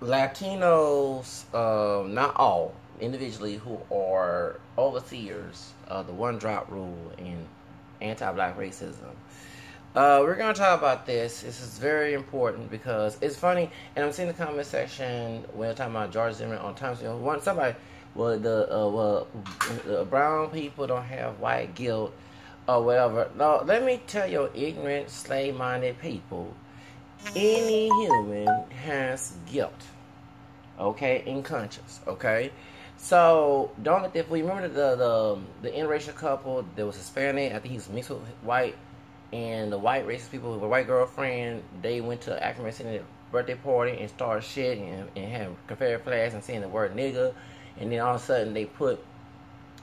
Latinos, not all, individually who are overseers of the one drop rule and anti-black racism. We're gonna talk about this. This is very important because it's funny, and I'm seeing the comment section when they're talking about George Zimmerman on Times. One somebody, the brown people don't have white guilt or whatever. No, let me tell you, ignorant, slave-minded people, any human has guilt, okay, in conscience, okay. So don't let that. Remember the interracial couple that was Hispanic. I think he's mixed with white, and the white racist people with a white girlfriend. They went to Afro-mestizo birthday party and started shit and had Confederate flags and saying the word nigga, and then all of a sudden they put.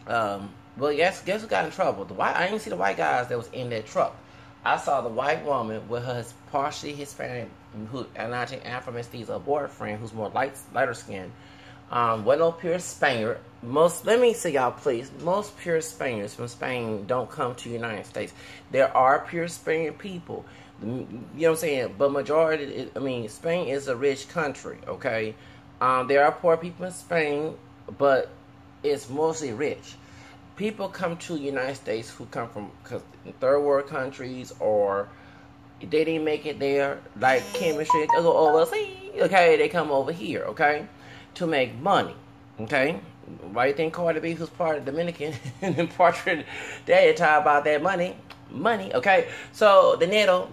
Well, guess who got in trouble? The white. I didn't see the white guys that was in that truck. I saw the white woman with her partially Hispanic, and I think Afro-mestizo boyfriend, who's more lighter skinned. Well, no pure Spaniard. Let me say y'all, please. Most pure Spaniards from Spain don't come to the United States. There are pure Spaniard people. You know what I'm saying? But majority, Spain is a rich country, okay? There are poor people in Spain, but it's mostly rich. People come to the United States who come from third world countries, or they didn't make it there, like chemistry, they go overseas, okay? They come over here, okay? To make money, okay? Why you think Cardi B, who's part of Dominican and part of they talk about that money, okay? So the NATO,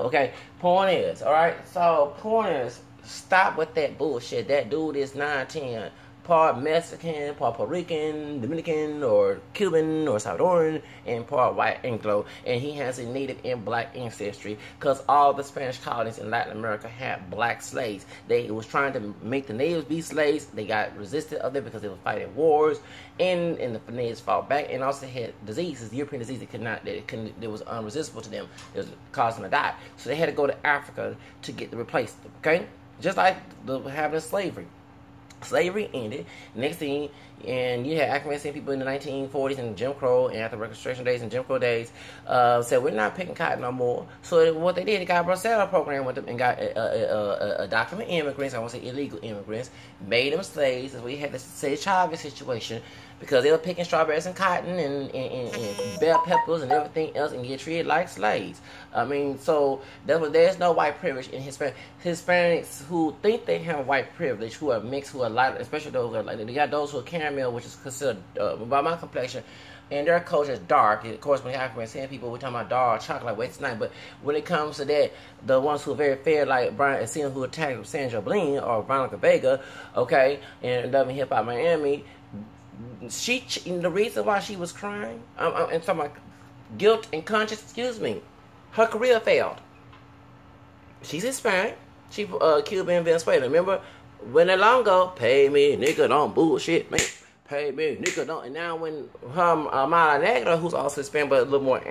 okay? Point is, all right. So point is, stop with that bullshit. That dude is 9'10", part Mexican, part Puerto Rican, Dominican, or Cuban, or Salvadoran, and part white Anglo, and he has a native and black ancestry, because all the Spanish colonies in Latin America had black slaves. They was trying to make the natives be slaves. They got resisted of it because they were fighting wars, and the natives fought back, and also had diseases, European disease that was unresistible to them. It was causing them to die. So they had to go to Africa to get to replace them, okay? Just like having slavery. Slavery ended. Next thing, and you had African people in the 1940s and Jim Crow, and after Reconstruction days and Jim Crow days, said we're not picking cotton no more. So what they did, they got a Bracero program with them and got documented immigrants, I won't say illegal immigrants, made them slaves. And we had the Chavez situation, because they were picking strawberries and cotton and bell peppers and everything else and get treated like slaves. So there's no white privilege in Hispanics who think they have white privilege, who are mixed, who are light, especially those who are like, they got those who are caramel, which is considered by my complexion, and their culture is dark. Of course, when you have African people, we're talking about dark chocolate, it's night. But when it comes to that, the ones who are very fair, like Brian Encina, who attacked Sandra Bland or Veronica Vega, okay, and Love and Hip Hop Miami, the reason why she was crying, and talking about guilt and conscience, excuse me, her career failed. She's Hispanic. She Cuban, Venezuela. Remember, when that long ago, pay me, nigga, don't bullshit, man. Pay me, nigga, don't. And now when her Mala Negra, who's also Hispanic, but a little more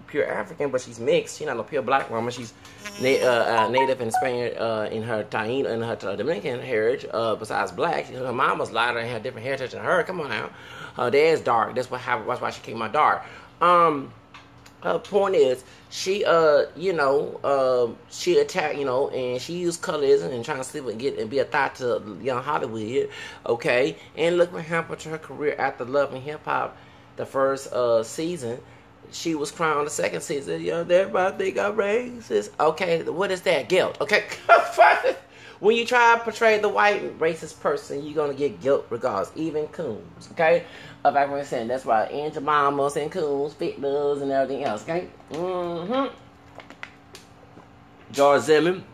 pure African, but she's mixed. She's not a pure black woman. She's native and Spaniard in her Taíno and her Dominican heritage. Besides black, her mom was lighter and had different heritage than her. Come on now, her dad's dark. That's why she came out dark. Her point is, she she attacked, and she used colorism and trying to sleep and be a thought to young Hollywood, okay? And look what happened to her career after Love and Hip Hop, the first season. She was crying on the second season. Everybody think I'm racist. Okay, what is that? Guilt. Okay, when you try to portray the white racist person, you're gonna get guilt regardless, even coons. Okay, of everyone saying that's why Aunt Mamas and coons, fiddlers, and everything else. Okay, George Zimmerman,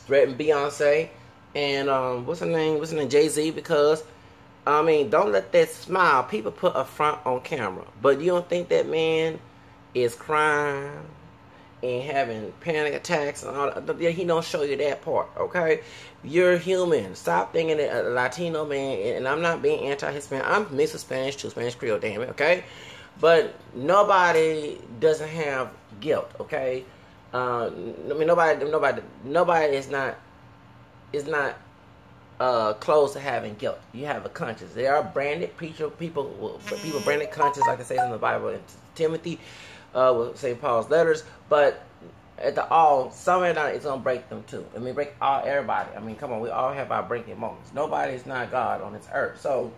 Red and Beyonce, and what's her name? Jay-Z. Because don't let that smile. People put a front on camera, but you don't think that man is crying and having panic attacks and all that. He don't show you that part, okay? You're human. Stop thinking that a Latino man, and I'm not being anti-Hispanic. I'm mixed with Spanish too, Spanish Creole, damn it, okay? But nobody doesn't have guilt, okay? Nobody is not close to having guilt. You have a conscience. There are branded people branded conscience, like it says in the Bible, in Timothy, with St. Paul's letters, but at the all, somewhere down it's gonna break them too. I mean, break everybody. I mean, come on, we all have our breaking moments. Nobody is not God on this earth. So,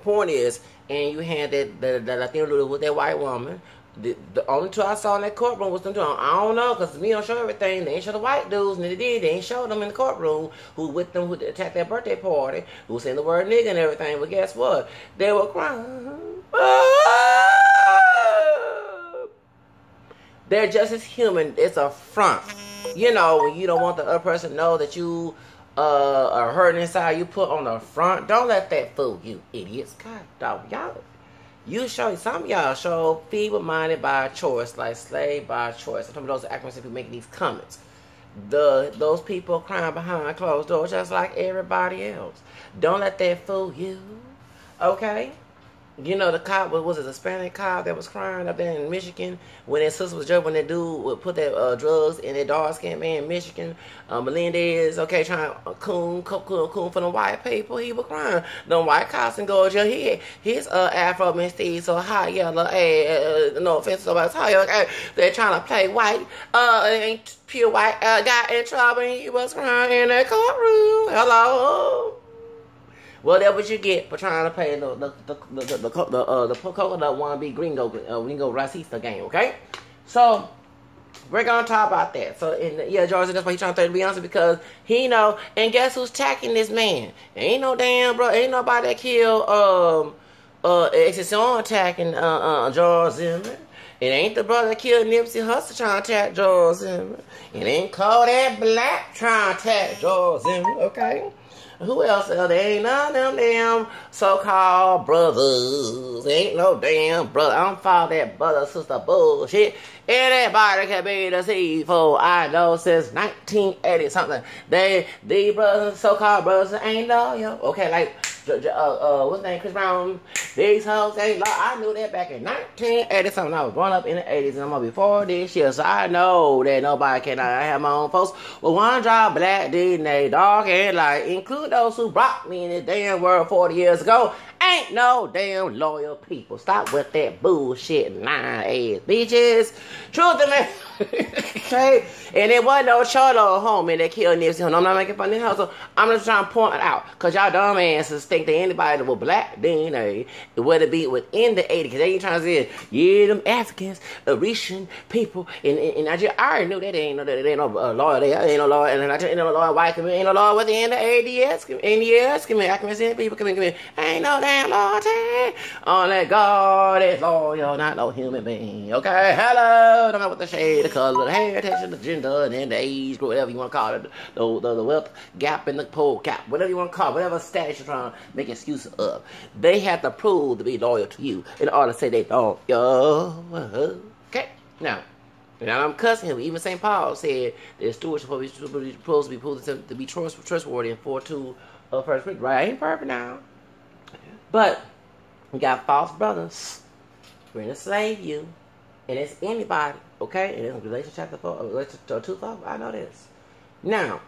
point is, and you had that Latino dude with that white woman. The only two I saw in that courtroom was them two. I don't know, because we don't show everything. They ain't show the white dudes, and they did. They ain't show them in the courtroom who with them, who attacked their birthday party, who saying the word nigga and everything. But guess what? They were crying. They're just as human. It's a front. You know, when you don't want the other person to know that you are hurting inside, you put on the front. Don't let that fool you, idiots. God, dog, y'all. You show, some of y'all show feeble-minded by choice, like slave by choice. I'm talking about those acronyms who making these comments. Those people crying behind closed doors just like everybody else. Don't let that fool you, okay? You know, the cop, was it a Hispanic cop that was crying up there in Michigan when that sister was joking, when that dude would put that drugs in that dark-skinned man in Michigan, Melendez, okay, trying to coon for the white people. He was crying. The white cops and go to jail. His Afro-mestizo, hot yellow, no offense to nobody's hot yellow, okay, they're trying to play white, ain't pure white, got in trouble, and he was crying in that courtroom. Hello? Well, that's what you get for trying to play the coconut wannabe gringo racista game, okay? So, we're going to talk about that. So, yeah, George, that's why he's trying to be honest, because he know, and guess who's attacking this man? Ain't no damn, bro, ain't nobody that killed, Excision attacking, George Zimmerman. It ain't the brother that killed Nipsey Hussle trying to attack George Zimmerman. It ain't Kodak Black trying to attack George Zimmerman, okay? Who else? There ain't none of them damn so-called brothers. Ain't no damn brother. I don't follow that brother sister bullshit. Anybody can be deceitful. I know since 1980 something. These brothers, so-called brothers, ain't loyal. Okay, like what's his name? Chris Brown. These hoes ain't loyal. I knew that back in 1980 something. I was growing up in the 80s, and I'm gonna be 4 this year, so I know that nobody can. I have my own folks. Well, one drop black DNA, dog and light, include those who brought me in this damn world 40 years ago. Ain't no damn loyal people. Stop with that bullshit, lying ass bitches. Truth to me. Okay? And it wasn't no cholo homie that killed Nipsey. I'm not making fun of his hustle. I'm just trying to point it out. Because y'all dumb asses think that anybody with black DNA, whether it be within the 80s, because they ain't trying to say, yeah, them Africans, Haitian people in Nigeria. I already knew that they ain't no lawyer there. Ain't no lawyer. And ain't no lawyer white community. Ain't no lawyer within the ADS community. I can see people come in. Ain't no damn loyalty. Only God is loyal, not no human being. Okay? Hello. Don't know what the shade, the color, the hair, texture, the gender, and then the age group, whatever you want to call it. The wealth gap and the poor gap. Whatever you want to call it. Whatever status you're trying to make excuses of. They have to prove to be loyal to you in order to say they don't. Okay? Now I'm cussing him. Even St. Paul said that stewards are supposed to be trustworthy in 4:2 of 1 Corinthians. Right? I ain't perfect now. But we got false brothers. We're going to slave you. And it's anybody. Okay? And it's Galatians chapter 4, Galatians 2:4. I know this. Now,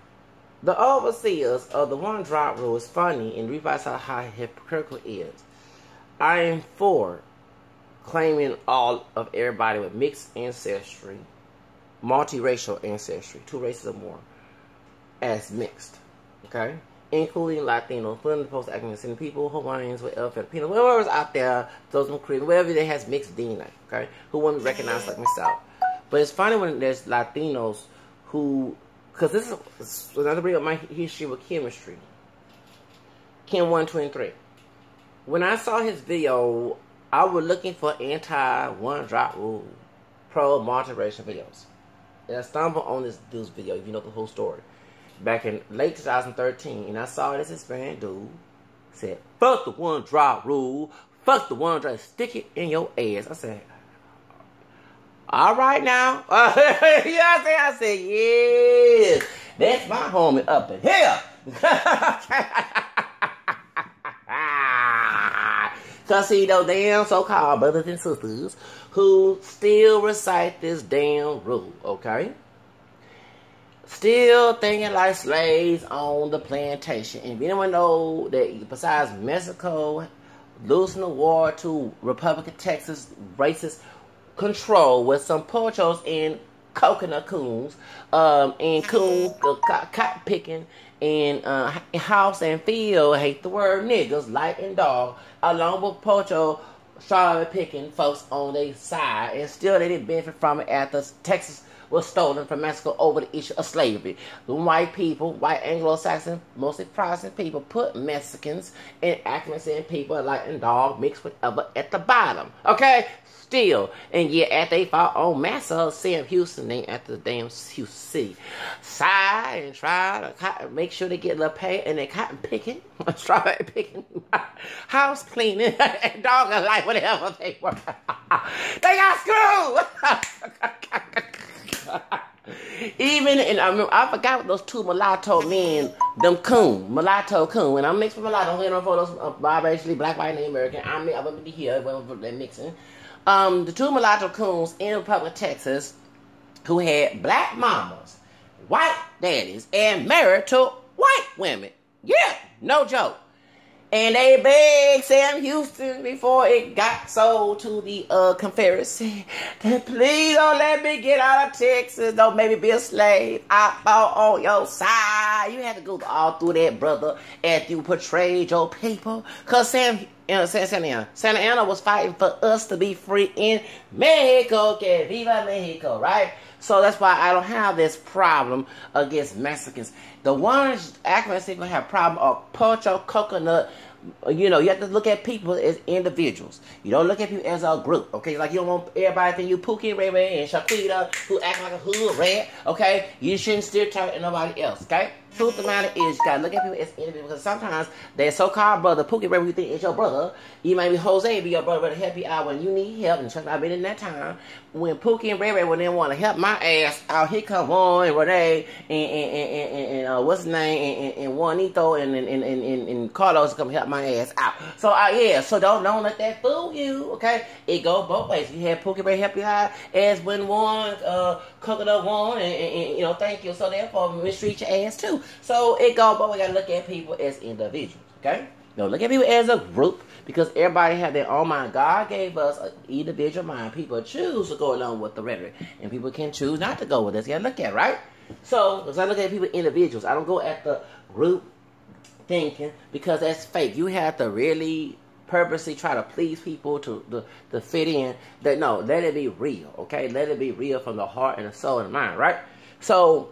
the overseers of the one drop rule is funny and realize how hypocritical it is. I am for claiming all of everybody with mixed ancestry, multiracial ancestry, 2 races or more, as mixed. Okay? Including Latinos, including the post-African people, Hawaiians, whatever, Filipinos, whoever's out there, those Caribbean, wherever that has mixed DNA, okay, who wouldn't be recognized like myself. But it's funny when there's Latinos who, because this is another bring up my history with chemistry. Chem 123. When I saw his video, I was looking for anti-one-drop rule, pro-multiracial videos. And I stumbled on this dude's video, if you know the whole story. Back in late 2013, and I saw this Hispanic dude said, fuck the one drop rule, fuck the one drop, stick it in your ass. I said, all right now. I said, yeah, that's my homie up in here. Because see, those damn so-called brothers and sisters who still recite this damn rule, okay? Still thinking like slaves on the plantation. And if anyone know that besides Mexico losing the war to Republican Texas racist control with some pochos in coconut coons, and coons, cotton picking, and house and field, hate the word niggas, light and dog, along with pocho, strawberry picking folks on their side, and still they didn't benefit from it after Texas was stolen from Mexico over the issue of slavery. The white people, white Anglo-Saxon, mostly Protestant people, put Mexicans and African people like and dog mixed whatever at the bottom. Okay? Still. And yet after they fought on Massa, Sam Houston named after the damn Houston City. Sigh and try to make sure they get a little pay and they cotton picking, strawberry picking, house cleaning, and dog life, whatever they were. They got screwed! Even, and I forgot what those two mulatto men, them mulatto coon, and I'm mixed with mulatto, I'm here for those biracially black, white, and American. I'm going to be here, they're mixing. The two mulatto coons in the Republic of Texas who had black mamas, white daddies, and married to white women. Yeah, no joke. And they begged Sam Houston before it got sold to the Confederacy that please don't let me get out of Texas. Don't make me be a slave. I fought on your side. You had to go all through that, brother, as you portrayed your people. Because Santa Ana was fighting for us to be free in Mexico. Que viva Mexico, right? So that's why I don't have this problem against Mexicans. The ones African people have problem are pocho, coconut. You know, you have to look at people as individuals. You don't look at people as a group, okay? Like, you don't want everybody to think you Pookie, Ray Ray, and Shaquita, who act like a hood rat, okay? You shouldn't stereotype nobody else, okay? Truth of the matter is, you gotta look at people as individuals, because sometimes their so-called brother, Pookie Ray, you think it's your brother. You might be Jose, be your brother, to help you out when you need help. And trust me, I've been in that time when Pookie and Ray Ray, when they want to help my ass out, here come Juan and Renee and what's his name, and Juanito and Carlos come help my ass out. So yeah, so don't let that fool you, okay? It go both ways. You had Pookie Ray help you out, as when Juan, Coconut Juan, and you know, thank you. So therefore, mistreat your ass too. So it go both ways. You gotta look at people as individuals, okay? Don't look at people as a group, because everybody have their own mind. God gave us an individual mind. People choose to go along with the rhetoric, and people can choose not to go with this. You gotta look at it, right? So, because I look at people individuals, I don't go at the group thinking, because that's fake. You have to really purposely try to please people to fit in. That no, let it be real, okay? Let it be real from the heart and the soul and the mind, right? So,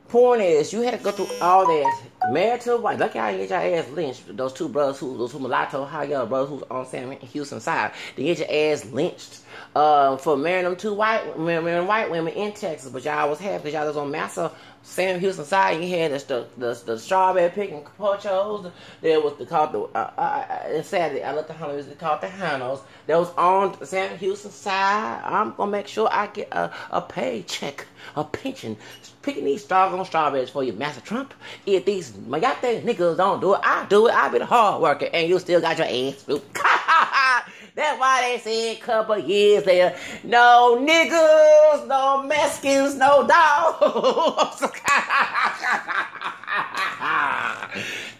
point is, you had to go through all that. Married to a white. Lucky how you get your ass lynched. Those two brothers, those two mulatto, how y'all brothers who's on Sam Houston's side, they get your ass lynched for marrying them two white women in Texas. But y'all was happy because y'all was on Massa, Sam Houston's side. You had the strawberry picking pochos. There was Saturday, I looked at how it was called the Hanos. That was on Sam Houston's side. I'm gonna make sure I get a paycheck, a pension, picking these strawberries for you, Master Trump. If these mayate niggas don't do it, I do it. I be the hard worker, and you still got your ass. That's why they said a couple years later, no niggas, no Mexicans, no dogs.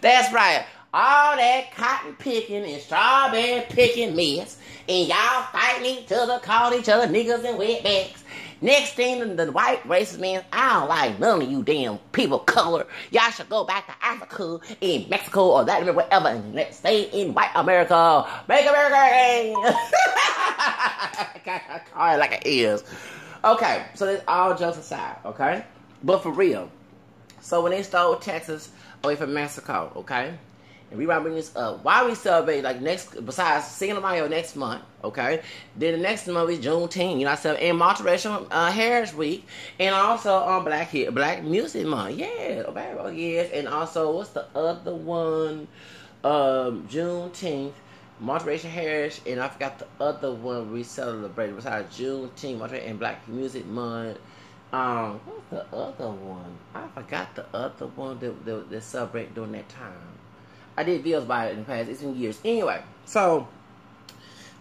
That's right. All that cotton picking and strawberry picking mess, and y'all fighting each other, calling each other niggas and wetbacks. Next thing, the white racist man, I don't like none of you damn people color. Y'all should go back to Africa, in Mexico, or Latin America, wherever, and let's stay in white America. Make America great. Call it like it is. Okay, so that's all jokes aside, okay? But for real, so when they stole Texas away from Mexico, okay? And we might bring this up. Why we celebrate, like, besides Cinco de Mayo next month, okay? Then the next month is Juneteenth, you know, and Multiracial Heritage Week, and also on Black Music Month. Yeah, yes. And also, what's the other one? Juneteenth, Multiracial Heritage, and I forgot the other one we celebrate besides Juneteenth, Multiracial, and Black Music Month. What's the other one? I forgot the other one that celebrate during that time. I did videos about it in the past. It's been years. Anyway, so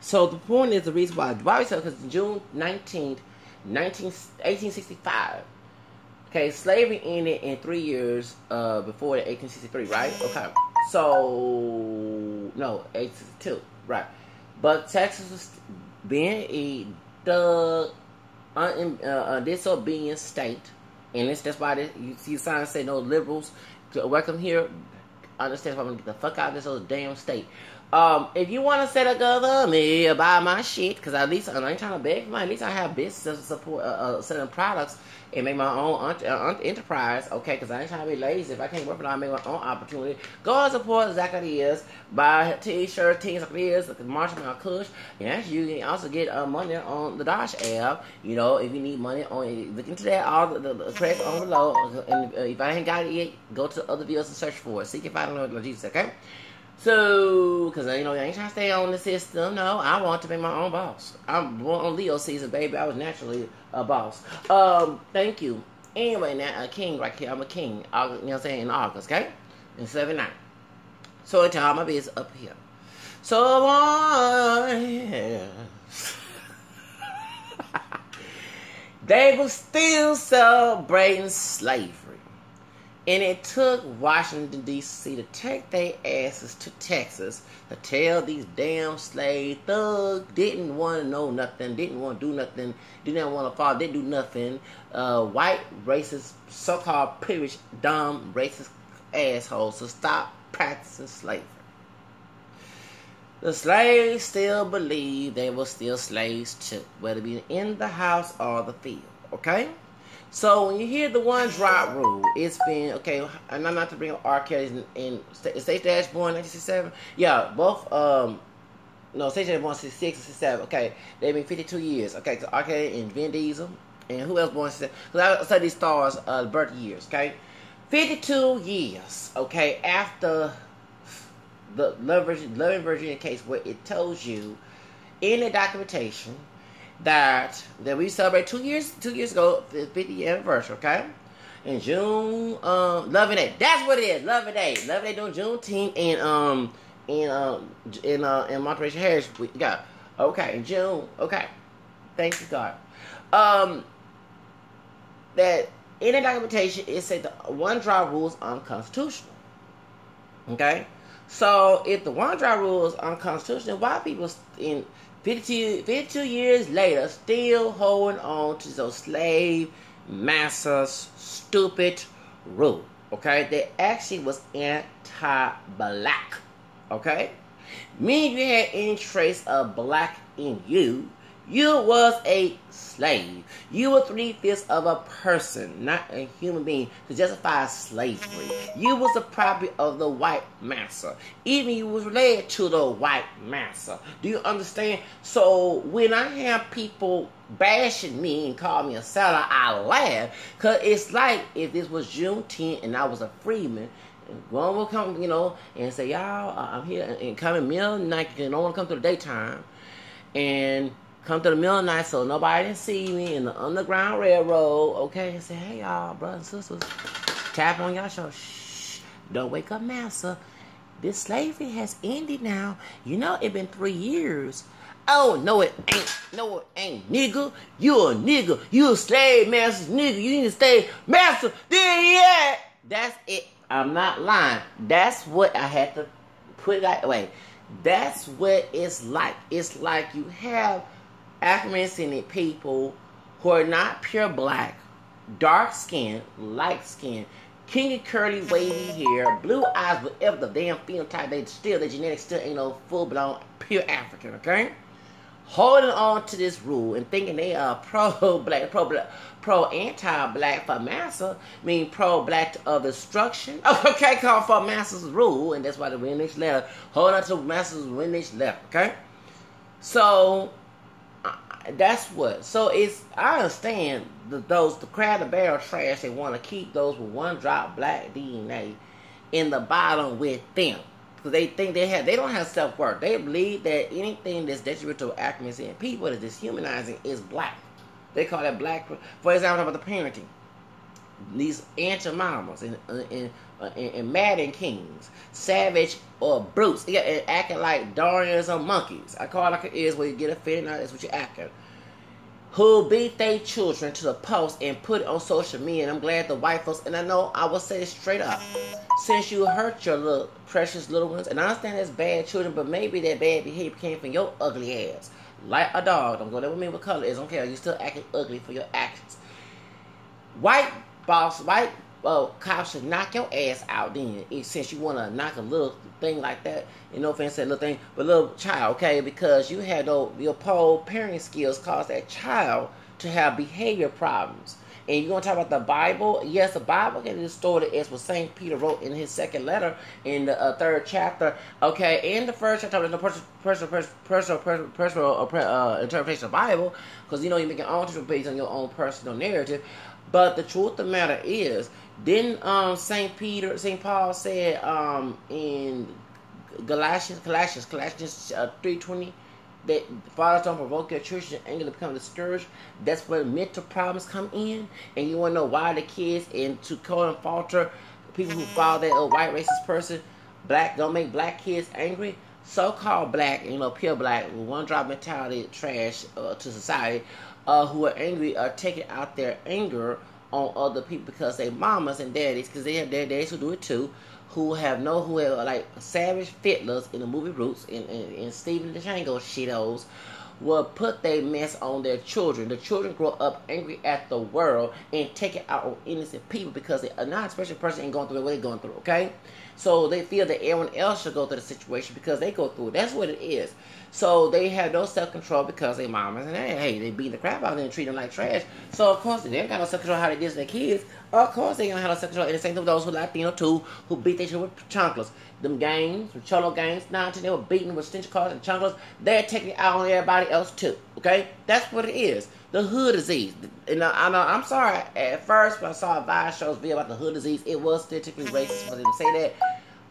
the point is, the reason why we said, because June 19th, 1865. Okay, slavery ended in 3 years before 1863, right? Okay, so no, 1862, right? But Texas was being the disobedient state, and that's why you see signs say no liberals welcome here. Understand if I'm gonna get the fuck out of this old damn state. If you want to set a government buy my shit, because at least I ain't trying to beg for money. At least I have business to support selling products and make my own enterprise. Okay, because I ain't trying to be lazy. If I can't work for it, I make my own opportunity. Go and support exactly is. Buy t-shirts, tees, like it is. March my Kush. And you can also get money on the Dash app. You know, if you need money on, look into that. All the credits on below. And if I ain't got it yet, go to other videos and search for it. See if I don't know what Jesus. Okay. So, because, you know, I ain't trying to stay on the system. No, I want to be my own boss. I'm born on Leo season, baby. I was naturally a boss. Thank you. Anyway, now, a king right here. I'm a king. You know what I'm saying? In August, okay? In 79. So, it's all my business up here. So, they were still celebrating slavery. And it took Washington, D.C. to take their asses to Texas to tell these damn slave thugs didn't want to know nothing, didn't want to do nothing, didn't want to follow, didn't do nothing. White, racist, so-called privileged, dumb, racist assholes to stop practicing slavery. The slaves still believe they were still slaves too, whether it be in the house or the field, okay? So when you hear the one drop rule, it's been, okay, and I'm not to bring up R. Kelly in Stage Dash born 1967. Yeah, both, no, Stage Dash born 66 and 67. Okay, they've been 52 years. Okay, so R. Kelly and Vin Diesel. And who else born 67? Because I study these stars, birth years, okay? 52 years, okay, after the Loving Virginia case where it tells you in the documentation that we celebrate 2 years ago, the 50th anniversary, okay? In June, Loving Day. That's what it is, Loving Day. Loving Day doing Juneteenth in Monterey Heritage Week. Yeah, okay, in June. Okay, thank you, God. That in the documentation it said the one drop rule is unconstitutional. Okay, so if the one drop rule is unconstitutional, why people in 52 years later still holding on to those slave masters' stupid rule? Okay, that actually was anti-black. Okay, meaning you had any trace of black in you, you was a slave. You were 3/5 of a person, not a human being, to justify slavery. You was the property of the white master. Even you was related to the white master. Do you understand? So when I have people bashing me and call me a seller, I laugh. Because it's like if this was Juneteenth and I was a freeman, one will come, you know, and say, y'all, I'm here and come in middle of the night. You don't want to come to the daytime. And come to the middle of the night so nobody didn't see me in the Underground Railroad, okay? And say, hey, y'all, brothers and sisters, tap on y'all show. Shh, don't wake up, massa. This slavery has ended now. You know, it been 3 years. Oh, no, it ain't. No, it ain't, nigga. You a nigga. You a slave master's nigga. You need to stay master. Yeah. That's it. I'm not lying. That's what I had to put that way. That's what it's like. It's like you have Afro-mestizo people who are not pure black, dark skin, light skin, kinky curly wavy hair, blue eyes, whatever the damn phenotype, their genetics still ain't no full blown pure African, okay? Holding on to this rule and thinking they are pro-black, pro-anti-black for massa, mean pro-black of destruction. Okay, called for massa's rule, and that's why the Greenwich letter, holding on to massa's Greenwich letter, okay? So that's what. So it's, I understand the crab and barrel trash, they want to keep those with one drop black DNA in the bottom with them. Because they think they don't have self-worth. They believe that anything that's detrimental to accuracy and people that is dehumanizing is black. They call that black. For example, about the parenting. These anti-mamas and Madden Kings, savage or brutes, acting like Dorians or monkeys. I call it like it is where you get offended, now that's what you're acting. Who beat their children to the post and put it on social media. And I'm glad the white folks, and I know I will say it straight up. Since you hurt your little precious little ones, and I understand that's bad children, but maybe that bad behavior came from your ugly ass. like a dog. Don't go there with me what color is. Don't care. You still acting ugly for your actions. White cops should knock your ass out then. Since you want to knock a little thing like that, no offense, that little thing, but little child, okay? Because you had your poor parenting skills cause that child to have behavior problems. And you're going to talk about the Bible. Yes, the Bible can be distorted as what St. Peter wrote in his second letter in the 3rd chapter. Okay, in the 1st chapter, there's no personal interpretation of the Bible. Because, you make your own interpretation based on your own personal narrative. But the truth of the matter is, didn't St. Paul said in Galatians 3:20, that fathers don't provoke your children to anger to become discouraged. That's where mental problems come in. And you want to know why the kids, and to call and falter people who follow that white racist person, don't make black kids angry. So-called black, pure black, with one drop mentality, trash to society, who are angry are taking out their anger on other people because they mamas and daddies, because they have their daddies who do it too, who have like savage fiddlers in the movie Roots and Stephen DeChango shittos will put their mess on their children. The children grow up angry at the world and take it out on innocent people because they are not, especially a person ain't going through what they're going through, okay? So they feel that everyone else should go through the situation because they go through it. That's what it is. So they have no self-control because they mamas and they beat the crap out of them and treat them like trash. So of course they ain't got no self-control how they deal with their kids. Of course they ain't gonna have no self-control. And the same thing with those who Latino too, who beat their children with chanclas. Them gangs, with cholo gangs, they were beating them with stench cars and chanclas. They're taking it out on everybody else too. Okay? That's what it is. The hood disease. And I know, I'm sorry, at first when I saw a Vice show's video about the hood disease, it was statistically racist for them to say that.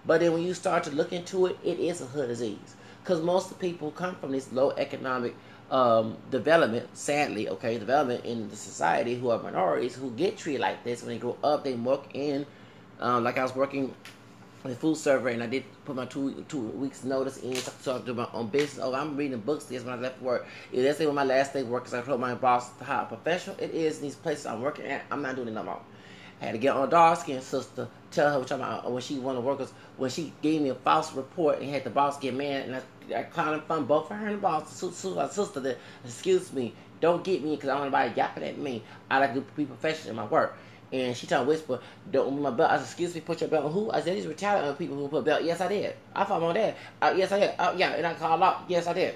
But then when you start to look into it, it is a hood disease. Because most of the people who come from this low economic development, sadly, development in the society, who are minorities, who get treated like this when they grow up, they work in, like I was working in the food server, and I did put my two weeks notice in, so I do my own business. Oh, I'm reading books this when I left work. That's when my last day work, because I told my boss how professional it is in these places I'm working at. I'm not doing it no more. I had to get on a dark-skinned sister, tell her when she wanted to work, when she gave me a false report and had the boss get mad, and I clowned and fun both for her and the boss, my sister, that, excuse me, don't get me, because I don't want anybody yapping at me. I like to be professional in my work. And she tried to whisper, don't move my belt. I said, excuse me, put your belt on who? I said, these retaliate on people who put belt. Yes, I did. I fought on that. Yes, I did. Yeah, and I called out. Yes, I did.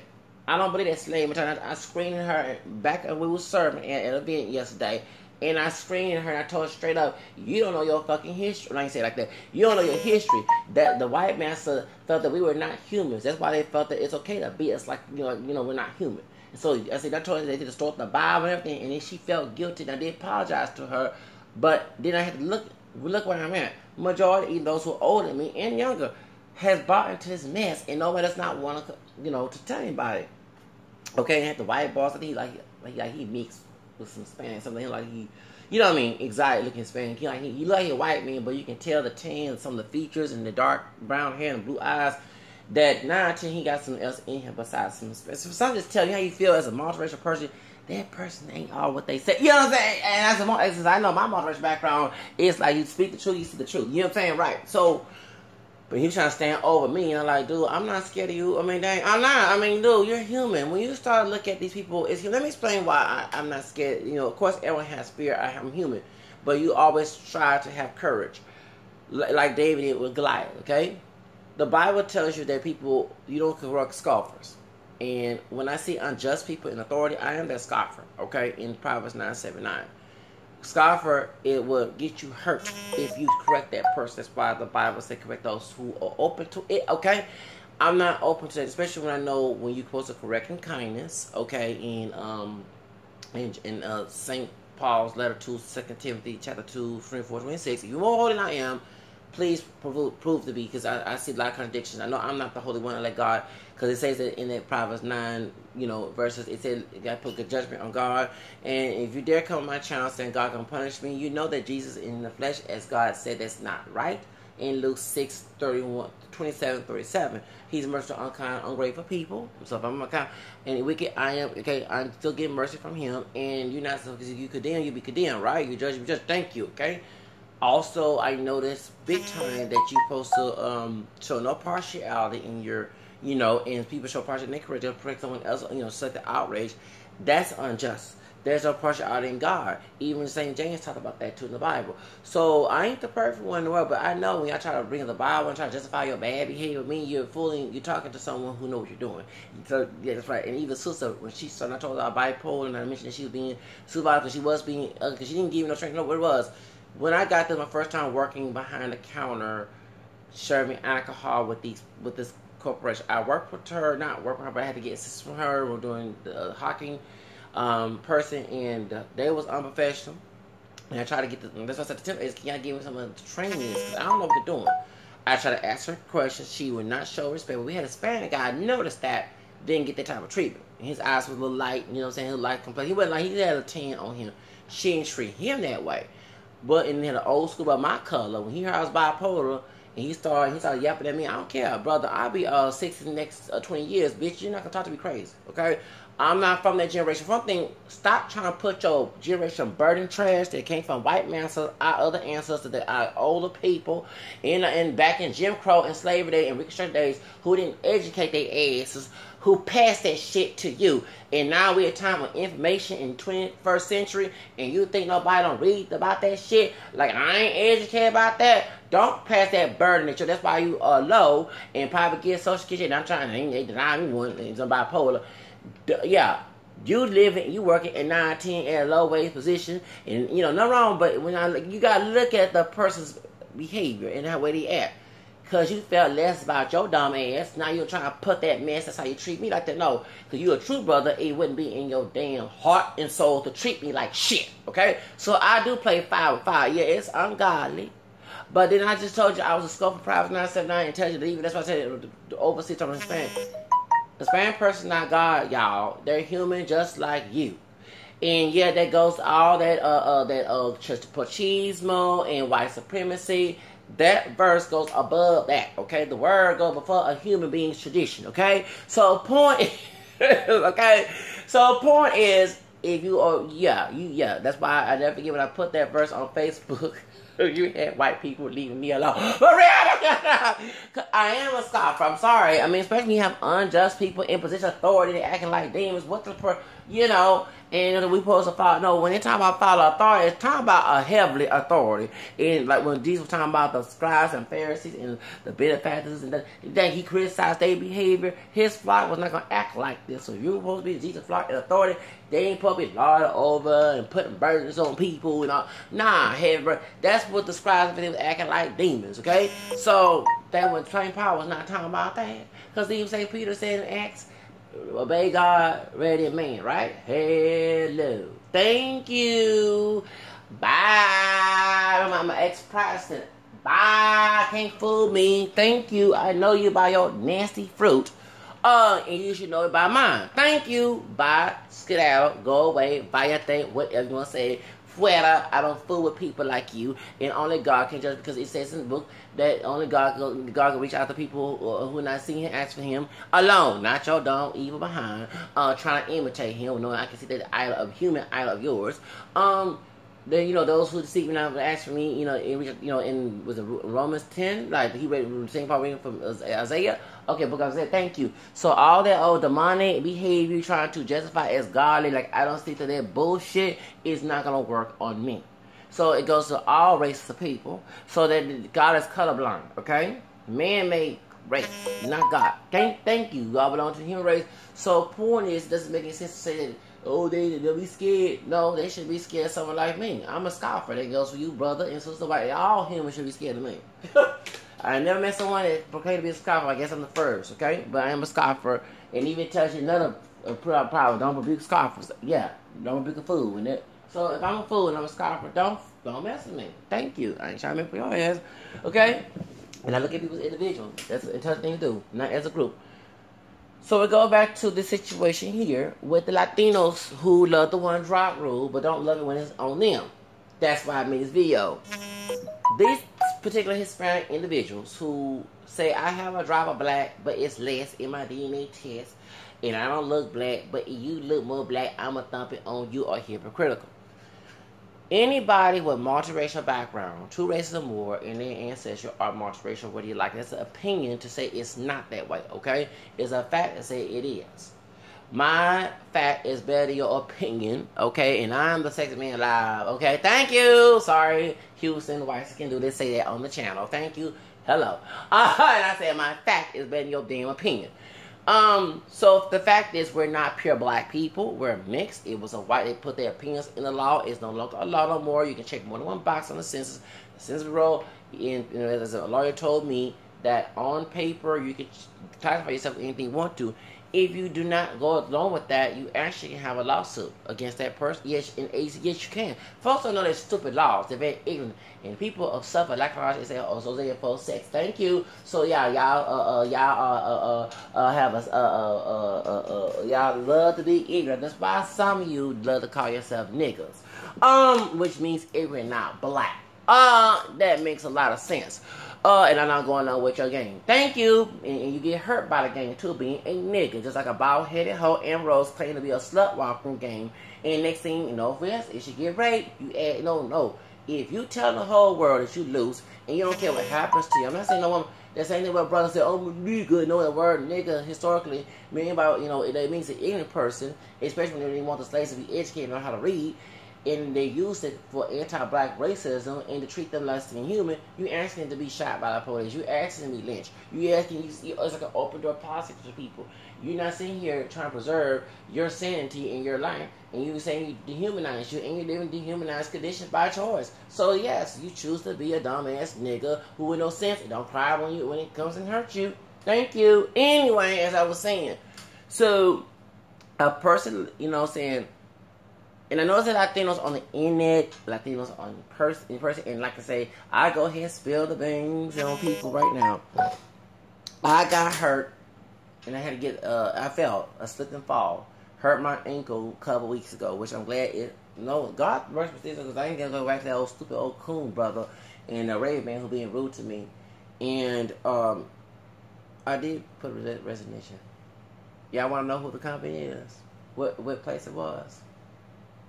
I don't believe that slave mentality. I screened her back when we were serving at an event yesterday. And I screened her and I told her straight up, you don't know your fucking history. Like I say it like that. You don't know your history. That the white master felt that we were not humans. That's why they felt that it's okay to be us like, we're not human. And so I said, I told her they did distort the Bible and everything. And then she felt guilty. And I did apologize to her. But then I had to look where I'm at. Majority, even those who are older than me and younger, has bought into this mess. And nobody does not want to, to tell anybody. Okay, and had the white boss that he mixed with some Spanish, something like he, exotic looking Spanish. He like a white man, but you can tell the tan, some of the features, and the dark brown hair and blue eyes. That 9 or 10, he got something else in him besides some Spanish. So some just tell you how you feel as a multiracial person. That person ain't all what they say. You know what I'm saying? And as I know my multiracial background, it's like you speak the truth, you see the truth. You know what I'm saying? Right. So, but he trying to stand over me, and I'm like, dude, I'm not scared of you. I mean, dang, I'm not. I mean, dude, you're human. When you start to look at these people, let me explain why I'm not scared. Of course, everyone has fear. I'm human. But you always try to have courage. Like David did with Goliath, okay? The Bible tells you that you don't correct scoffers. And when I see unjust people in authority, I am that scoffer, okay? In Proverbs 9:7-9. Scoffer, it will get you hurt if you correct that person. That's why the Bible says correct those who are open to it, okay? I'm not open to that, especially when I know when you're supposed to correct in kindness, okay? In St. Paul's letter to 2 Timothy chapter 2, 24-26. If you're more holy than I am, please prove to be, because I see a lot of contradictions. I know I'm not the Holy One, like God, because it says that in that Proverbs 9, verses, it says you got to put good judgment on God. And if you dare come on my channel saying God going to punish me, you know that Jesus in the flesh, as God said, that's not right. In Luke 6:27-37, he's merciful, unkind, ungrateful people. So if I'm unkind and wicked, I'm still getting mercy from him. And you're not, because if you condemn, you be condemned, right? You judge, thank you, okay? Also, I noticed big time that you're supposed to show no partiality in your and people show partiality in their career, they'll correct someone else, such the outrage. That's unjust. There's no partiality in God. Even St. James talked about that too in the Bible. So I ain't the perfect one in the world, but I know when y'all try to bring the Bible and try to justify your bad behavior with me, you're talking to someone who knows what you're doing. So yeah, that's right. And even sister, when she started, I told her about bipolar, and I mentioned that she was being suicidal because she was being, because she didn't give me no strength to know what it was. When I got there my first time working behind the counter, serving alcohol with this corporation, I worked with her, not work with her, but I had to get assistance from her. We're doing the hawking person, and they was unprofessional. And I tried to get that's why I said the tip is, can y'all give me some of the training? Because I don't know what they're doing. I tried to ask her questions. She would not show respect. But we had a Hispanic guy, noticed that, didn't get that type of treatment. And his eyes was a little light, he was light complex. He wasn't like, he had a tan on him. She didn't treat him that way. But in the old school about my color, when he heard I was bipolar, and he started yapping at me, I don't care, brother. I'll be 60 in the next 20 years, bitch. You're not going to talk to me crazy, okay? I'm not from that generation. For one thing, stop trying to put your generation burden trash that came from white men, our other ancestors, that our older people, and back in Jim Crow and slavery days and Reconstruction days, who didn't educate their asses, who passed that shit to you. And now we're at a time of information in the 21st century, and you think nobody don't read about that shit? Like, I ain't educated about that. Don't pass that burden at you. That's why you are low and probably get social security. I'm trying to deny me one, and I'm bipolar. Yeah, you living, you working at 9-10 at a low wage position, and nothing wrong. But you gotta look at the person's behavior and how way they act, cause you felt less about your dumb ass. Now you're trying to put that mess. That's how you treat me like that. No, cause you a true brother. It wouldn't be in your damn heart and soul to treat me like shit. Okay, so I do play fire with fire. Yeah, it's ungodly. But then I just told you I was a scope of private 979 intelligent even. That's why I said the overseas talking Hispanic. Hispanic person not God, y'all. They're human just like you. And yeah, that goes to all that machismo and white supremacy. That verse goes above that, okay? The word goes before a human being's tradition, okay? So point okay? So point is, if you are, that's why I never forget when I put that verse on Facebook. You had white people leaving me alone. For real, I am a scoffer. I'm sorry. I mean, especially when you have unjust people in position of authority, they acting like demons. What the, and we supposed to follow. No, when they talk about follow authority, it's talking about a heavenly authority. And like when Jesus was talking about the scribes and Pharisees and the benefactors, and that he criticized their behavior, his flock was not going to act like this. So if you're supposed to be Jesus' flock and authority, they ain't supposed to be lorded over and putting burdens on people and all. Nah, that's what the scribes and Pharisees was acting like demons, okay? So that when same power was not talking about that. Because even St. Peter said in Acts, obey God, ready man, right? Hello. Thank you. Bye. I'm an ex-Protestant. Bye. Can't fool me. Thank you. I know you by your nasty fruit. And you should know it by mine. Thank you. Bye. Skedaddle. Go away. Buy your thing. Whatever you want to say. Fuera. I don't fool with people like you. And only God can judge, because it says in the book that only God can reach out to people who are not seeing him, ask for him alone. Not your dumb evil behind. Trying to imitate him. No, I can see that the idol of yours. Then those who deceive me now ask for me. In was it Romans 10? Like he read the same part reading from Isaiah. Okay, book of Isaiah. Thank you. So all that old demonic behavior trying to justify as godly, like I don't stick to that bullshit, is not gonna work on me. So it goes to all races of people. So that God is colorblind. Okay, man-made race, not God. Thank you. God belongs to the human race. So point is, doesn't make any sense to say that. Oh, they'll be scared. No, they should be scared of someone like me. I'm a scoffer. That goes for you, brother and sister. White. All humans should be scared of me. I never met someone that proclaimed to be a scoffer. I guess I'm the first, okay? But I am a scoffer. And even tells you another problem. Don't rebuke scoffers. Yeah, don't rebuke a fool. So if I'm a fool and I'm a scoffer, don't mess with me. Thank you. I ain't trying to make for your ass. Okay? And I look at people as individuals. That's an intelligent thing to do, not as a group. So we go back to the situation here with the Latinos who love the one drop rule but don't love it when it's on them. That's why I made this video. These particular Hispanic individuals who say, I have a drop of black but it's less in my DNA test and I don't look black, but you look more black, I'ma thump it on you, are hypocritical. Anybody with multiracial background, 2 races or more, in their ancestry are multiracial, whether you like it. That's an opinion to say it's not that way, okay? It's a fact to say it is. My fact is better than your opinion, okay? And I'm the sexy man live, okay? Thank you. Sorry, Houston, whites can do this, say that on the channel. Thank you. Hello. And I said my fact is better than your damn opinion. So the fact is we're not pure black people. We're mixed. It was a white, they put their opinions in the law. It's no longer a law no more. You can check more than one box on the census. The census bureau, as a lawyer told me, that on paper you can classify yourself anything you want to. If you do not go along with that, you actually can have a lawsuit against that person. Yes, yes, you can. Folks don't know their stupid laws. They're very ignorant. And people of suffer lack of knowledge. They say, "Oh, so they for sex." Thank you. So yeah, y'all have y'all love to be ignorant. That's why some of you love to call yourself niggas. Which means ignorant, not black. That makes a lot of sense. And I'm not going on with your game. Thank you. And you get hurt by the game too, being a nigga. Just like a bald-headed hoe and Rose claim to be a slut walking game. And next thing you know, if she get raped, you add, no. If you tell the whole world that you loose, and you don't care what happens to you, I'm not saying no one, that's saying what brothers say, oh, nigga, know the word nigga historically, meaning about, it means an ignorant person, especially when they want the slaves to be educated on how to read. And they use it for anti-black racism and to treat them less than human. You asking them to be shot by the police. You asking them to be lynched. You asking, it's like an open door policy to people. You're not sitting here trying to preserve your sanity in your life, and you saying you dehumanize you, and you're living dehumanized conditions by choice. So yes, you choose to be a dumbass nigga who with no sense and don't cry when it comes and hurt you. Thank you. Anyway, as I was saying, so a person, saying. And I know that Latinos on the internet, Latinos in person, and like I say, I go ahead and spill the beans on people right now. I got hurt, and I had to get, I fell, a slip and fall. Hurt my ankle a couple weeks ago, which I'm glad God mercy me, because I ain't gonna go back to that old stupid old coon brother and a rave man who being rude to me. And, I did put a resignation. Y'all wanna know who the company is? What place it was?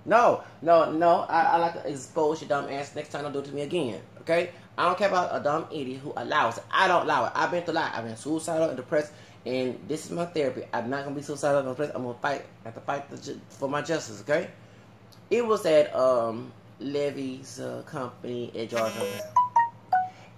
No. I like to expose your dumb ass. Next time, don't do it to me again. Okay? I don't care about a dumb idiot who allows it. I don't allow it. I've been through a lot. I've been suicidal and depressed, and this is my therapy. I'm not gonna be suicidal and depressed. I'm gonna fight. I have to fight for my justice. Okay? It was at Levy's company at Georgia.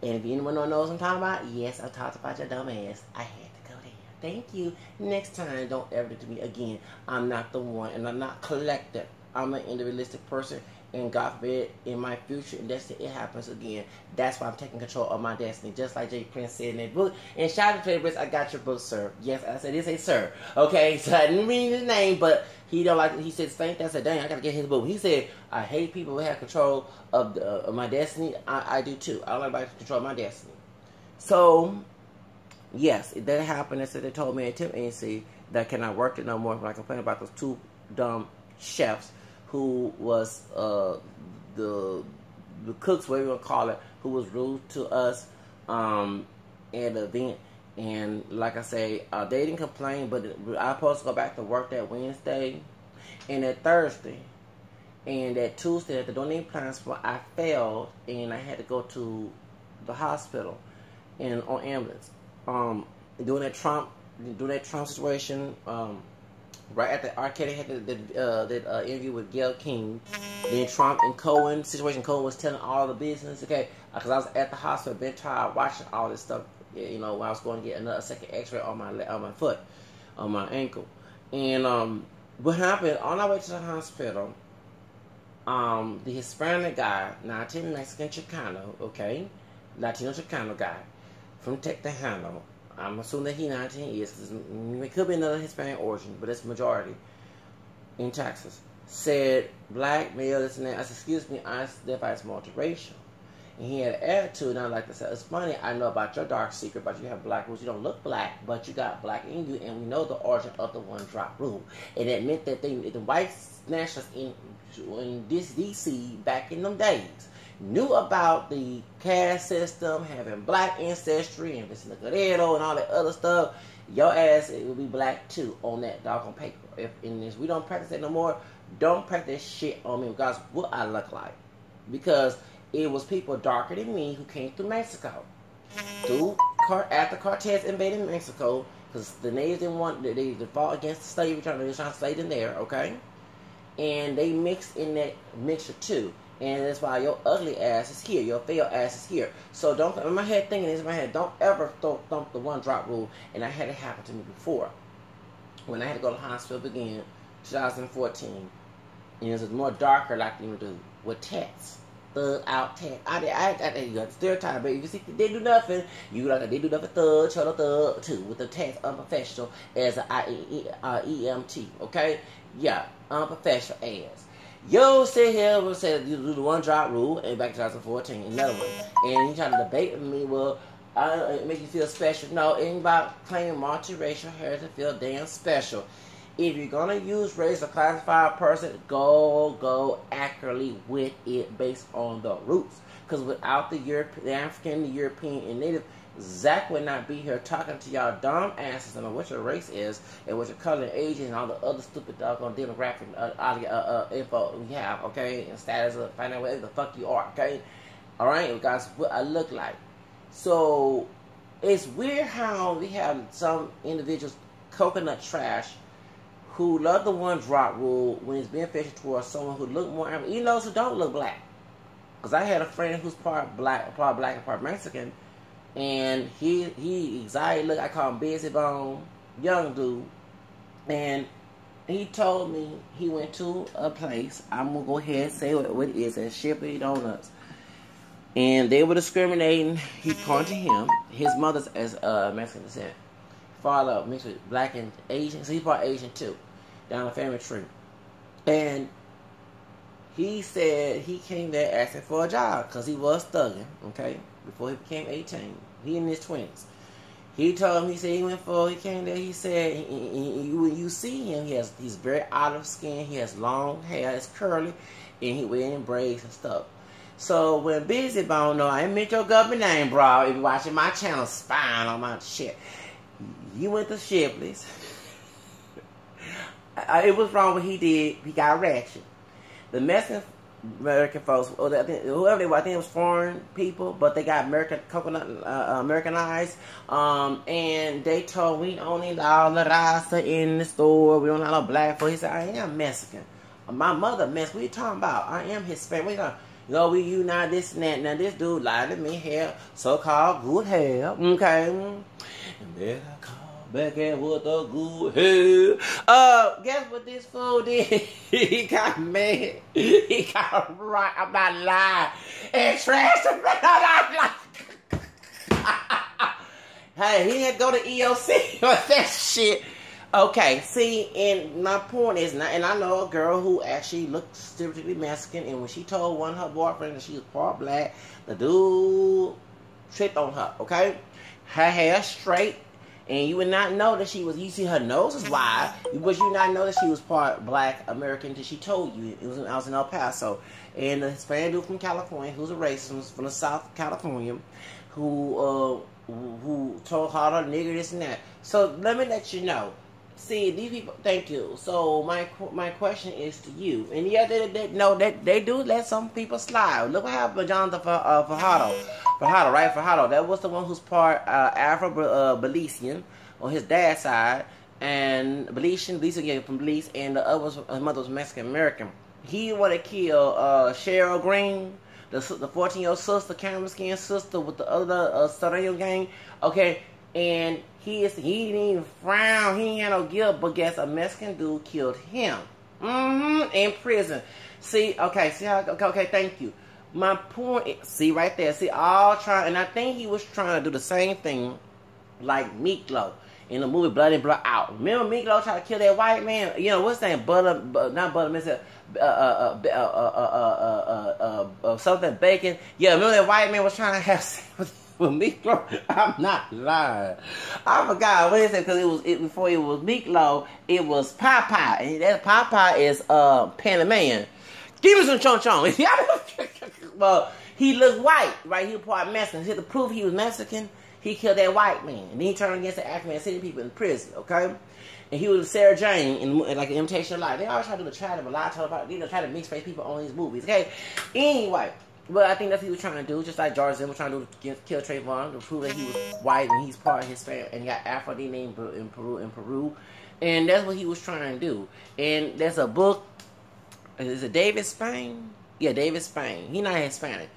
And if anyone knows what I'm talking about, yes, I talked about your dumb ass. I had to go there. Thank you. Next time, don't ever do it to me again. I'm not the one, and I'm not collective. I'm an individualistic person, and God forbid, in my future, and it happens again. That's why I'm taking control of my destiny, just like Jay Prince said in that book. And shout out to Jay Prince, I got your book, sir. Yes, I said, this ain't sir. Okay, so I didn't read his name, but he don't like it. He said the same thing. I said, dang, I gotta get his book. He said, I hate people who have control of my destiny. I do too. I don't like anybody to control my destiny. So, yes, that happened. They told me at Temp Agency that I cannot work it no more. When I complained about those 2 dumb chefs who was the cooks, whatever you want to call it, who was rude to us at the event. And like I say, they didn't complain, but I was supposed to go back to work that Wednesday and that Thursday. And that Tuesday at the donating plans for I failed, and I had to go to the hospital and on ambulance. During that Trump situation, right after R. Kelly had that interview with Gayle King, then Trump and Cohen situation. Cohen was telling all the business, okay, because I was at the hospital, been tired, watching all this stuff. When I was going to get a second X-ray on my foot, on my ankle, and what happened on our way to the hospital? The Hispanic guy, Latino Mexican Chicano, okay, Latino Chicano guy from Tejano. I'm assuming that he 19 is. It could be another Hispanic origin, but it's majority in Texas. Said black male, this and that. I said, excuse me, I identify as multiracial. And he had an attitude, and I like to say, it's funny, I know about your dark secret, but you have black rules. You don't look black, but you got black in you, and we know the origin of the one drop rule. And that meant that the white nationalists in this DC back in them days knew about the caste system, having black ancestry, and Vicente Guerrero and all that other stuff. Your ass, it will be black too on that doggone paper. If in this we don't practice that no more, don't practice shit on me because what I look like. because it was people darker than me who came through Mexico. After Cortez invaded Mexico, because the natives didn't want, they fought against the slavery, trying to slave in there, okay? And they mixed in that mixture too. And that's why your ugly ass is here, your failed ass is here. So don't, in my head thinking this in my head, don't ever thump the one drop rule. And I had it happen to me before. When I had to go to the hospital again, 2014. And it was a more darker Latino dude with tats. Thug out tat. I got stereotype, but you see, they do nothing. You like they do nothing. Thug, cholo thug too, with the tats unprofessional as an EMT. Okay, yeah, unprofessional ass. Yo, sit here and said you do the one drop rule, and back to 2014, another one, and you trying to debate with me. Well, it makes you feel special. No, it ain't about claiming multiracial heritage to feel damn special. If you're gonna use race to classify a person, go accurately with it based on the roots. Because without the African, the European, and Native, Zach would not be here talking to y'all dumb asses on what your race is and what your color and age and all the other stupid doggone demographic info we have, okay, and status of find out whatever the fuck you are, okay, all right, guys, what I look like. So it's weird how we have some individuals coconut trash who love the one drop rule when it's beneficial towards someone who look more African, even those who don't look black. Because I had a friend who's part black and part Mexican, and he anxiety look, I call him Busy Bone, young dude, and he told me he went to a place, I'm gonna go ahead and say what it is, at Shipley Donuts, and they were discriminating. He according to him, his mother's as Mexican descent, father mixed with black and Asian, so he's part Asian too, down the family tree. And he said he came there asking for a job because he was thugging, okay, before he became 18. He in his 20s. He told him, he said he came there, he said, when you see him, he's very olive skin, he has long hair, it's curly, and he wearing braids and stuff. So when Busy Bone, no, I ain't meant your government name, bro, if you're watching my channel, spying on my shit. You went to Shipley's. It was wrong what he did. He got ratchet. The Mexican American folks, or whoever they were, I think it was foreign people, but they got Americanized. And they told we only allow La Raza in the store. We don't allow black folks. He said, I am Mexican. My mother Mexican. What are you talking about? I am Hispanic. What are you talking about? No, we not this and that. Now this dude lied to me, hair, so-called good hair, okay? And then I call back and with the good hair. Guess what this fool did? He got mad. He got right. I'm not lying. And trashed him. Hey, he had to go to EOC with that shit. Okay, see, and my point is, not, and I know a girl who actually looked stereotypically Mexican, and when she told one of her boyfriend that she was part black, the dude tripped on her, okay? Her hair straight, and you would not know that she was, you see her nose is wide, but you would not know that she was part black American until she told you. I was in El Paso, and the Hispanic dude from California, who's a racist, from the South of California, who told her to nigger this and that. So let me let you know. See, these people, thank you. So my question is to you, and yeah, they do let some people slide. Look what happened with Jonathan Fajardo, right? Fajardo, that was the one who's part Afro-Belizean on his dad's side, and Belizean from Belize, and the other was, his mother was Mexican American. He wanted to kill Cheryl Green, the 14-year-old sister, camera skin sister with the other Serrano gang. Okay. And he didn't even frown. He ain't had no guilt, but guess a Mexican dude killed him. In prison. See, okay, see how, okay, thank you. My point is, see right there, see, all trying, and I think he was trying to do the same thing like Meatloaf in the movie Blood In, Blood Out. Remember Meatloaf tried to kill that white man? You know, what's that? Something bacon. Yeah, remember that white man was trying to have sex with Meatloaf? I'm not lying. I forgot what is it, because before it was Meatloaf, it was Popeye, and that Popeye is Panamanian. Give me some chon chon. Well, he looked white, right? He was part Mexican. He had to prove he was Mexican. He killed that white man. And then he turned against the African man, sending people in prison, okay? And he was Sarah Jane in like an Imitation of Life. They always try to do the tragedy, but a lot of they try to mix face people on these movies, okay? Anyway, but I think that's what he was trying to do, just like George Zimmer was trying to do kill Trayvon, to prove that he was white and he's part of his family, and he got Afro DNA in Peru. And that's what he was trying to do. And there's a book, is it David Spain? Yeah, David Spain. He not Hispanic.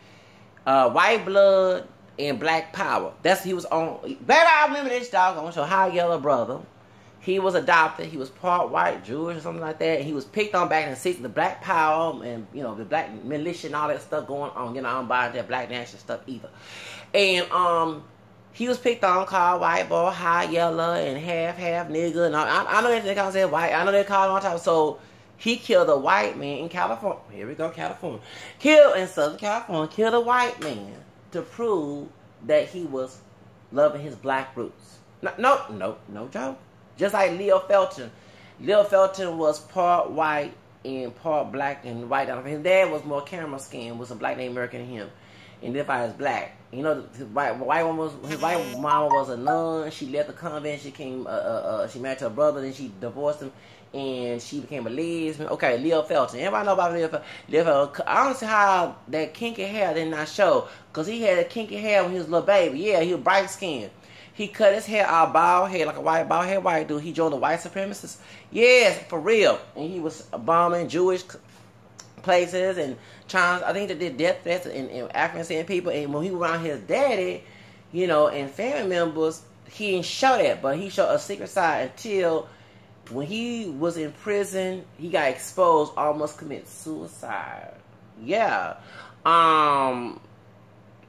White Blood and Black Power. That's what he was on. Baby, I remember this dog. I want your high yellow brother. He was adopted. He was part white, Jewish, or something like that. He was picked on back in the 60s. The Black Power and, you know, the Black militia and all that stuff going on. You know, I don't buy that Black national stuff either. And he was picked on, called white boy, high yellow, and half nigga. And I know they call him white. I know they call him on top. So he killed a white man in California. Here we go, California. Killed in Southern California. Killed a white man to prove that he was loving his black roots. No joke. Just like Leo Felton. Leo Felton was part white and part black and white. His dad was more camera skin, was a black Native American than him, and identified as black. You know, his white mama was a nun. She left the convent. She came. She married to her brother. Then she divorced him, and she became a lesbian. Okay, Leo Felton. Everybody know about Leo Felton. I don't see how that kinky hair did not show, because he had a kinky hair when he was a little baby. Yeah, he was bright skinned. He cut his hair out, bald head, like a bald head white dude. He joined the white supremacists. Yes, for real. And he was bombing Jewish places and trying, I think they did death threats in African people. And when he was around his daddy, you know, and family members, he didn't show that. But he showed a secret side until when he was in prison, he got exposed, almost committed suicide. Yeah.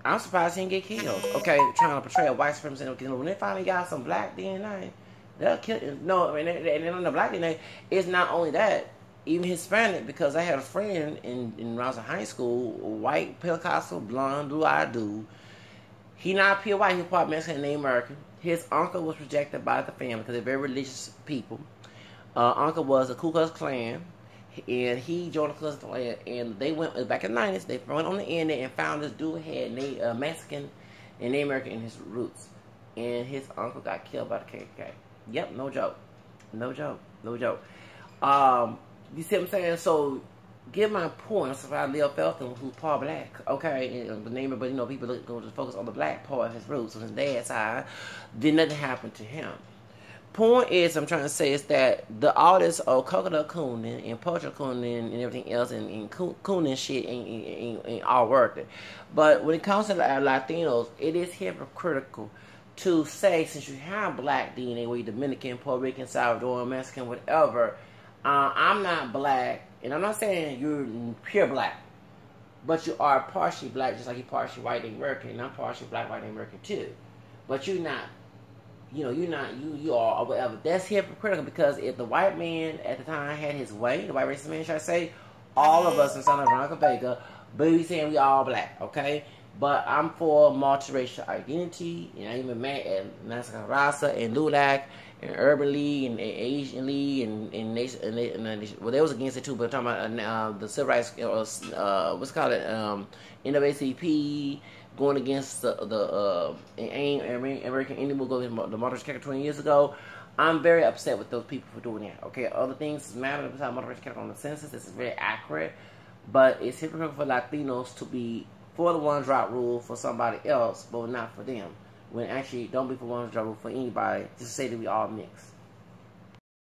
I'm surprised he didn't get killed. Okay, trying to portray a white supremacist. When they finally got some black DNA, they'll kill. No, I mean, and on the black DNA, it's not only that, even Hispanic, because I had a friend when I was in high school, white, Pentecostal, blonde, blue-eyed dude. He not pure white, he part Mexican and Native American. His uncle was rejected by the family because they're very religious people. Uncle was a Ku Klux Klan. And he joined the Ku Klux Klan, and they went back in the 90s. They went on the internet and found this dude had Mexican and Native American in his roots, and his uncle got killed by the KKK. Yep, no joke. You see what I'm saying? So, get my point. That's about Leo Felton, who's part black. Okay, and the name of, but you know, people go to focus on the black part of his roots on his dad's side. Did nothing happen to him. Point is, I'm trying to say is that all this coconut cooning and poacher cooning and everything else and cooning shit ain't all worth it. But when it comes to Latinos, it is hypocritical to say, since you have black DNA, whether you're Dominican, Puerto Rican, Salvadoran, Mexican, whatever, I'm not black, and I'm not saying you're pure black, but you are partially black, just like you're partially white and American, and I'm partially black, white, and American too. But you're not. You know, you are, or whatever. That's hypocritical, because if the white man at the time had his way, the white racist man, should I say, all of us in San Veronica Vega, but we saying we all black, okay? But I'm for multiracial identity, and I even mad at Nasaka Rasa and Lulac and Urban League and Asian League and Nation, well, they was against it too, but I'm talking about the civil rights, what's it called, NAACP, going against the American Indian movement, the Martin Luther King 20 years ago. I'm very upset with those people for doing that. Okay, other things matter besides Martin Luther King on the census. This is very accurate, but it's hypocritical for Latinos to be for the one drop rule for somebody else, but not for them. When actually, don't be for one drop rule for anybody. Just say that we all mix.